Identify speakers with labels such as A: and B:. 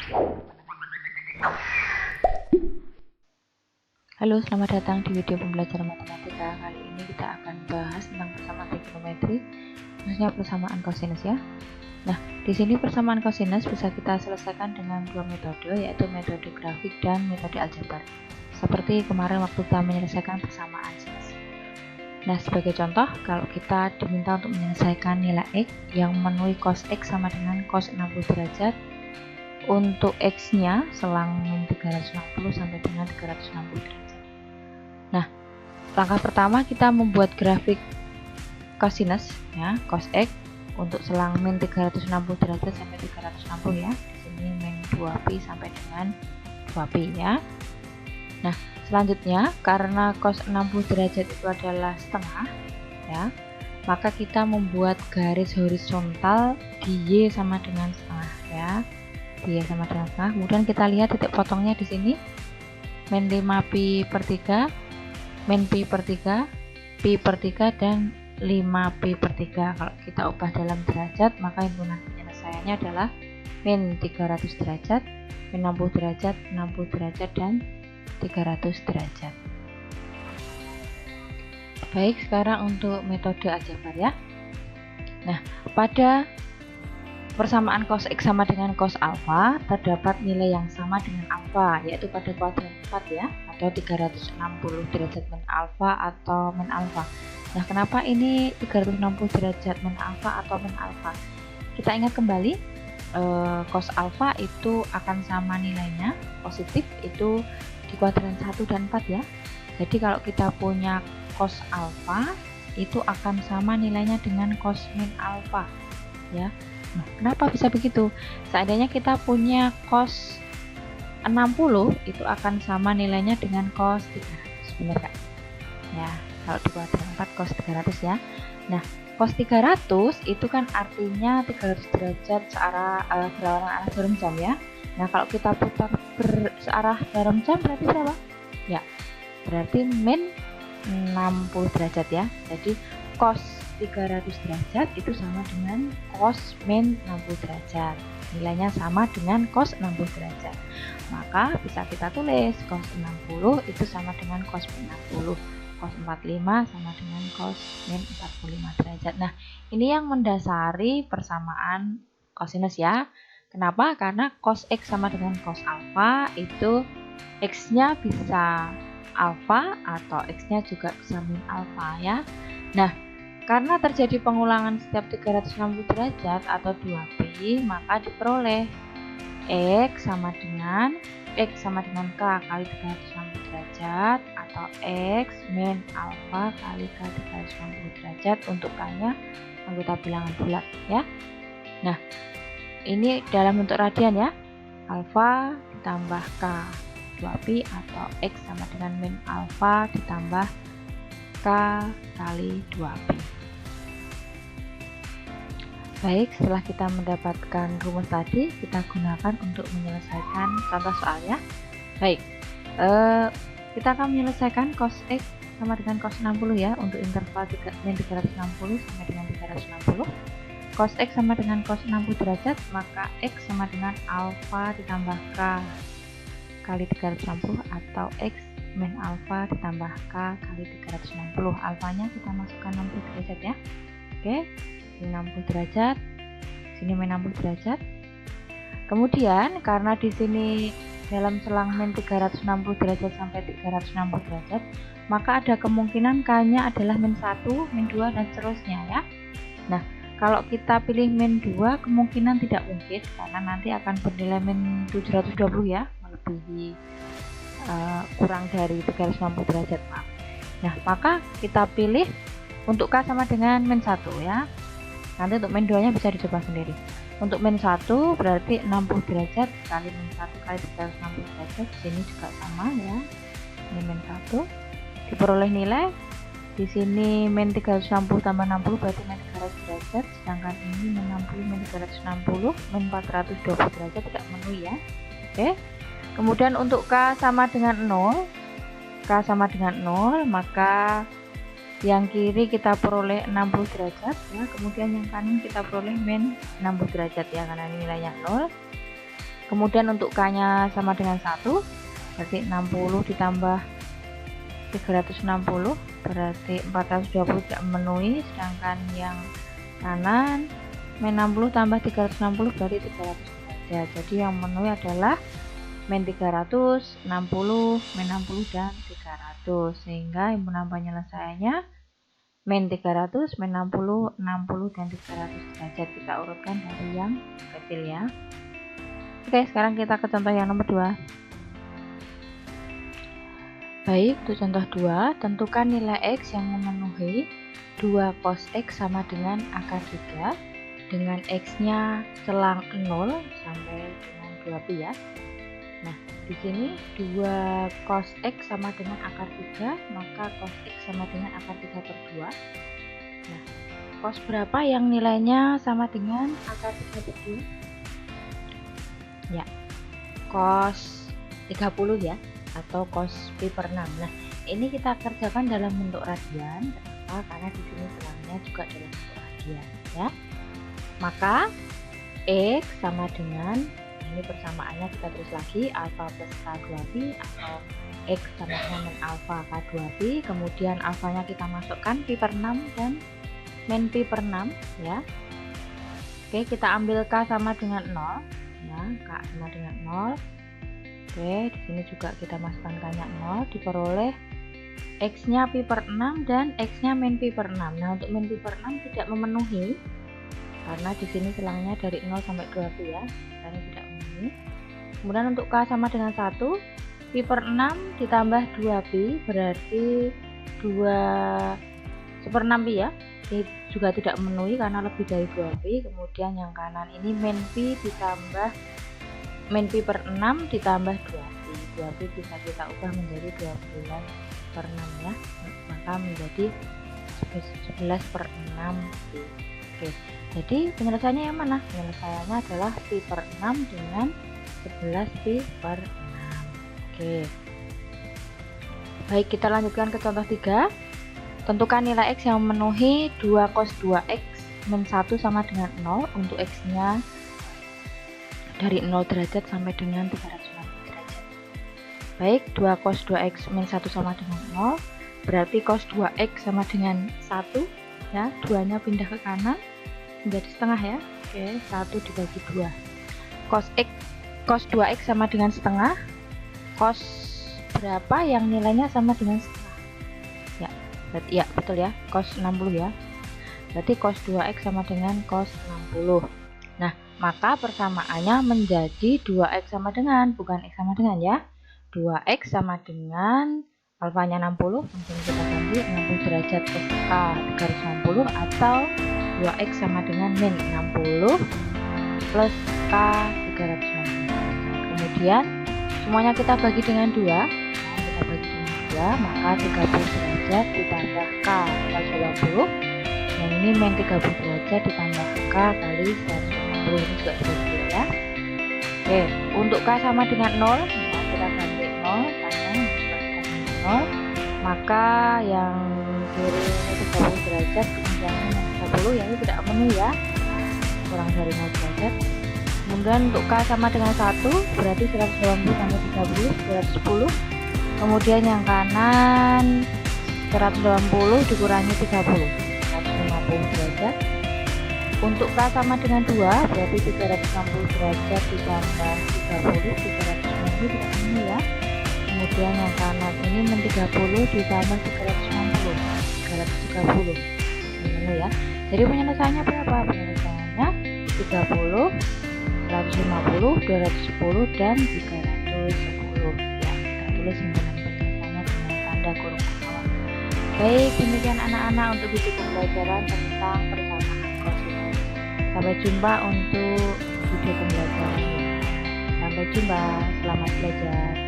A: Halo, selamat datang di video pembelajaran matematika. Kali ini kita akan bahas tentang persamaan trigonometri, khususnya persamaan kosinus ya. Nah, di sini persamaan kosinus bisa kita selesaikan dengan dua metode, yaitu metode grafik dan metode aljabar. Seperti kemarin waktu kita menyelesaikan persamaan sinus. Nah, sebagai contoh, kalau kita diminta untuk menyelesaikan nilai X yang memenuhi cos X sama dengan cos 60 derajat, untuk X-nya selang min 360 sampai dengan 360 derajat. Nah, langkah pertama kita membuat grafik kosinus ya, cos X untuk selang min 360 derajat sampai 360 ya. Di sini min 2pi sampai dengan 2pi ya. Nah, selanjutnya karena cos 60 derajat itu adalah setengah ya, maka kita membuat garis horizontal di Y sama dengan setengah ya. Di Y sama dengan setengah. Kemudian kita lihat titik potongnya di sini min 5pi per 3, min pi per 3, pi per 3 dan 5pi per 3. Kalau kita ubah dalam derajat, maka himpunan penyelesaiannya adalah min 300 derajat, min 60 derajat, 60 derajat dan 300 derajat. Baik, sekarang untuk metode aljabar ya. Nah, pada persamaan cos X sama dengan cos alfa terdapat nilai yang sama dengan alfa, yaitu pada kuadran 4 ya, atau 360 derajat min alfa atau min alfa. Nah, kenapa ini 360 derajat min alfa atau min alfa? Kita ingat kembali, cos alfa itu akan sama nilainya, positif itu di kuadran 1 dan 4 ya. Jadi kalau kita punya cos alfa itu akan sama nilainya dengan cos min alfa ya. Nah, kenapa bisa begitu? Seandainya kita punya cos 60 itu akan sama nilainya dengan cos 300, benar kan? Ya, kalau di kuadran 4 cos 300 ya. Nah, cos 300 itu kan artinya 300 derajat searah berlawanan arah jarum jam ya. Nah, kalau kita putar searah jarum jam berarti berapa? Ya, berarti min 60 derajat ya. Jadi cos 300 derajat itu sama dengan cos min 60 derajat. Nilainya sama dengan cos 60 derajat. Maka bisa kita tulis cos 60 itu sama dengan cos min 60. Cos 45 sama dengan cos min 45 derajat. Nah, ini yang mendasari persamaan kosinus ya. Kenapa? Karena cos X sama dengan cos alfa itu X-nya bisa alfa atau X-nya juga bisa min alfa ya. Nah, karena terjadi pengulangan setiap 360 derajat atau 2pi, maka diperoleh X sama dengan K kali 360 derajat atau X min alfa kali K 360 derajat untuk K-nya anggota bilangan bulat ya. Nah, ini dalam bentuk radian ya. Alfa ditambah K 2pi atau X sama dengan min alfa ditambah K kali 2pi. Baik, setelah kita mendapatkan rumus tadi, kita gunakan untuk menyelesaikan contoh soal ya. Baik, kita akan menyelesaikan cos X sama dengan cos 60 ya, untuk interval min 360 sampai dengan 360. Cos X sama dengan cos 60 derajat, maka X sama dengan alfa ditambah K kali 360 atau X min alfa ditambah K kali 360. Alfanya kita masukkan 60 derajat ya. Oke, ini 60 derajat, sini min 60 derajat. Kemudian karena di sini dalam selang min 360 derajat sampai 360 derajat, maka ada kemungkinan K-nya adalah min 1, min 2 dan seterusnya ya. Nah, kalau kita pilih min 2 kemungkinan tidak mungkin karena nanti akan bernilai min 720 ya, melebihi kurang dari 360 derajat maaf. Nah, maka kita pilih untuk K sama dengan min 1 ya. Nanti untuk min 2 nya bisa dicoba sendiri. Untuk min 1 berarti 60 derajat kali min 1 kali 360 derajat. Sini juga sama ya. Ini min 1. Diperoleh nilai. Di sini min 360 tambah 60 berarti min 300 derajat. Sedangkan ini min 60 min 360 min 420 derajat tidak memenuhi ya. Oke. Kemudian untuk K sama dengan 0. K sama dengan 0, maka yang kiri kita peroleh 60 derajat ya, kemudian yang kanan kita peroleh min 60 derajat ya, karena nilainya 0. Kemudian untuk K-nya sama dengan 1, berarti 60 ditambah 360 berarti 420 tidak memenuhi, sedangkan yang kanan min 60 tambah 360 berarti 300 derajat. Jadi yang memenuhi adalah min 300, 60, min 60 dan 300, sehingga himpunan penyelesaiannya min 300, min 60, 60 dan 300 derajat. Kita urutkan dari yang kecil ya. Oke, sekarang kita ke contoh yang nomor 2. Baik, untuk contoh 2, tentukan nilai X yang memenuhi 2 cos X sama dengan akar 3 dengan X-nya selang 0 sampai dengan 2pi ya. Nah, di sini 2 cos X sama dengan akar 3, maka cos X sama dengan akar 3 per 2. Nah, cos berapa yang nilainya sama dengan akar 3 per 2? Ya, cos 30 ya, atau cos pi per 6. Nah, ini kita kerjakan dalam bentuk radian. Kenapa? Karena di sini selangnya juga dalam bentuk radian ya. Maka X sama dengan, ini persamaannya kita tulis lagi, alfa plus K2pi atau X sama dengan min alfa K2pi, kemudian alfanya kita masukkan pi per 6 dan min pi per 6 ya. Oke, kita ambil K sama dengan 0 ya, K sama dengan 0. Oke, di sini juga kita masukkan K-nya 0, diperoleh X-nya pi per 6 dan X-nya min pi per 6. Nah, untuk min pi per 6 tidak memenuhi karena di sini selangnya dari 0 sampai 2pi ya, karena tidak memenuhi. Kemudian untuk K sama dengan 1, pi per 6 ditambah 2pi berarti 2/6pi ya. Ini juga tidak memenuhi karena lebih dari 2pi. Kemudian yang kanan ini min pi ditambah min pi per 6 ditambah 2pi. 2pi bisa kita ubah menjadi 12 per 6 ya, maka menjadi 11/6pi. Oke, jadi penyelesaiannya yang mana? Penyelesaiannya adalah pi per 6 dengan 11 pi per 6. Oke, baik, kita lanjutkan ke contoh 3. Tentukan nilai X yang memenuhi 2 cos 2X min 1 sama dengan 0 untuk X-nya dari 0 derajat sampai dengan 360 derajat. Baik, 2 cos 2X min 1 sama dengan 0, berarti cos 2X sama dengan 1 ya, 2-nya pindah ke kanan menjadi setengah ya. Oke, 1 dibagi 2. Cos 2X sama dengan setengah. Cos berapa yang nilainya sama dengan setengah? Ya, berarti ya betul ya, cos 60 ya. Berarti cos 2X sama dengan cos 60. Nah, maka persamaannya menjadi 2X sama dengan, bukan X sama dengan ya. 2X sama dengan alfanya 60, langsung kita ganti 60 derajat plus K 360, atau 2X sama dengan min 60 plus K 360. Kemudian semuanya kita bagi dengan 2. Nah, kita bagi dengan 2, maka 30 derajat ditambah K 180. Yang ini min 30 derajat ditambah K kali 180, ini juga dibagi 2 ya. Oke, untuk K sama dengan 0, ya, kita ganti 0 karena juga kita ganti 0, maka yang kiri ini 30 derajat, kemudian ini 30, yang ini tidak memenuhi ya, kurang dari 0 derajat. Kemudian untuk K sama dengan 1, berarti 180 tambah 30, 210. Kemudian yang kanan 180 dikurangi 30, 150 derajat. Untuk K sama dengan 2, berarti 360 derajat ditambah 30, 390 tidak memenuhi ya. Kemudian yang kanan ini min 30 ditambah 360, 330 memenuhi ya. Jadi penyelesaiannya berapa? Penyelesaiannya 30, 150, 210 dan 310 ya. Kita tulis himpunan penyelesaiannya dengan tanda kurung ke bawah. Baik, demikian anak-anak untuk video pembelajaran tentang persamaan kosinus. Sampai jumpa untuk video pembelajaran. Sampai jumpa, selamat belajar.